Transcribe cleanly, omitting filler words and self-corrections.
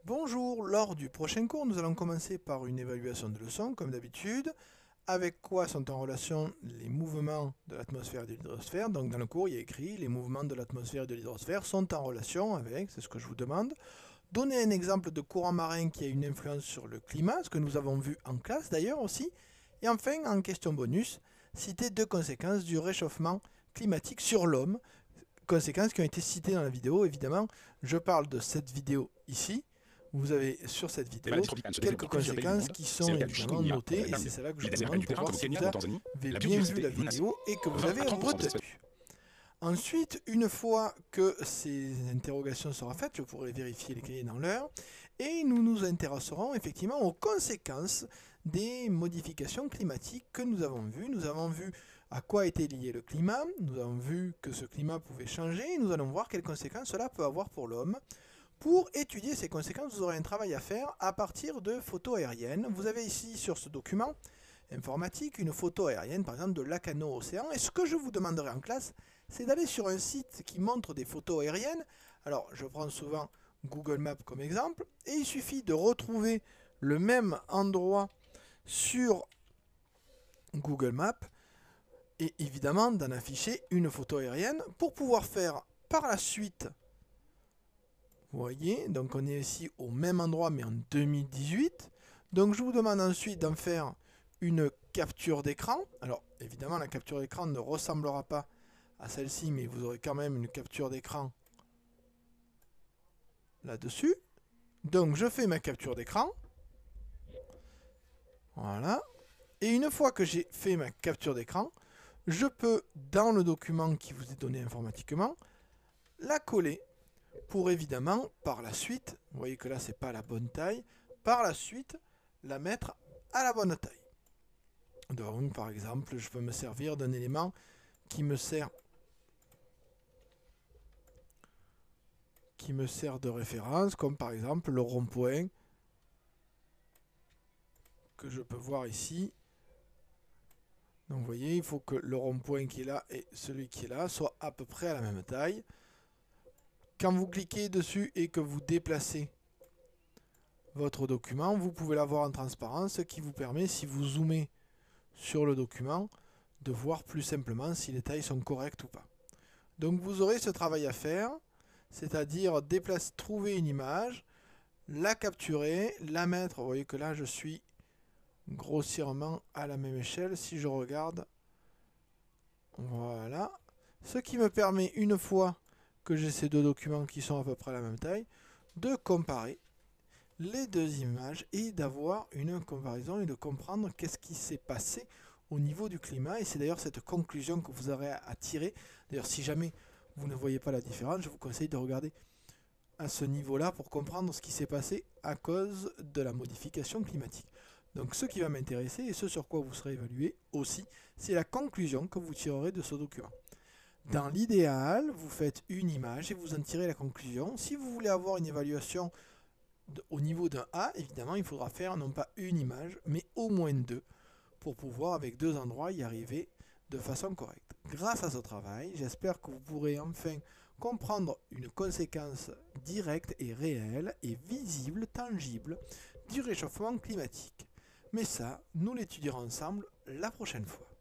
Bonjour, lors du prochain cours, nous allons commencer par une évaluation de leçon, comme d'habitude. Avec quoi sont en relation les mouvements de l'atmosphère et de l'hydrosphère. Donc dans le cours, il y a écrit les mouvements de l'atmosphère et de l'hydrosphère sont en relation avec, c'est ce que je vous demande. Donnez un exemple de courant marin qui a une influence sur le climat, ce que nous avons vu en classe d'ailleurs aussi. Et enfin, en question bonus, citez deux conséquences du réchauffement climatique sur l'homme. Conséquences qui ont été citées dans la vidéo, évidemment. Je parle de cette vidéo ici. Vous avez sur cette vidéo quelques conséquences qui sont évidemment notées et c'est cela que je vous demande pour voir si vous avez bien vu la vidéo et que vous avez retenu. Ensuite, une fois que ces interrogations seront faites, je pourrai vérifier les cahiers dans l'heure et nous nous intéresserons effectivement aux conséquences des modifications climatiques que nous avons vues. Nous avons vu à quoi était lié le climat, nous avons vu que ce climat pouvait changer et nous allons voir quelles conséquences cela peut avoir pour l'homme. Pour étudier ces conséquences, vous aurez un travail à faire à partir de photos aériennes. Vous avez ici sur ce document informatique une photo aérienne par exemple de Lacanau Océan. Et ce que je vous demanderai en classe, c'est d'aller sur un site qui montre des photos aériennes. Alors je prends souvent Google Maps comme exemple. Et il suffit de retrouver le même endroit sur Google Maps. Et évidemment d'en afficher une photo aérienne pour pouvoir faire par la suite. Vous voyez, donc on est ici au même endroit mais en 2018. Donc je vous demande ensuite d'en faire une capture d'écran. Alors évidemment la capture d'écran ne ressemblera pas à celle-ci, mais vous aurez quand même une capture d'écran là-dessus. Donc je fais ma capture d'écran. Voilà. Et une fois que j'ai fait ma capture d'écran, je peux, dans le document qui vous est donné informatiquement, la coller pour évidemment, par la suite, vous voyez que là c'est pas la bonne taille, par la suite, la mettre à la bonne taille. Donc par exemple, je peux me servir d'un élément qui me sert de référence, comme par exemple le rond-point que je peux voir ici. Donc vous voyez, il faut que le rond-point qui est là et celui qui est là soient à peu près à la même taille. Quand vous cliquez dessus et que vous déplacez votre document, vous pouvez l'avoir en transparence, ce qui vous permet, si vous zoomez sur le document, de voir plus simplement si les tailles sont correctes ou pas. Donc vous aurez ce travail à faire, c'est-à-dire trouver une image, la capturer, la mettre, vous voyez que là je suis grossièrement à la même échelle, si je regarde, voilà, ce qui me permet une fois que j'ai ces deux documents qui sont à peu près à la même taille, de comparer les deux images et d'avoir une comparaison et de comprendre qu'est-ce qui s'est passé au niveau du climat. Et c'est d'ailleurs cette conclusion que vous aurez à tirer. D'ailleurs, si jamais vous ne voyez pas la différence, je vous conseille de regarder à ce niveau-là pour comprendre ce qui s'est passé à cause de la modification climatique. Donc ce qui va m'intéresser et ce sur quoi vous serez évalué aussi, c'est la conclusion que vous tirerez de ce document. Dans l'idéal, vous faites une image et vous en tirez la conclusion. Si vous voulez avoir une évaluation au niveau d'un A, évidemment, il faudra faire non pas une image, mais au moins deux, pour pouvoir, avec deux endroits, y arriver de façon correcte. Grâce à ce travail, j'espère que vous pourrez enfin comprendre une conséquence directe et réelle et visible, tangible, du réchauffement climatique. Mais ça, nous l'étudierons ensemble la prochaine fois.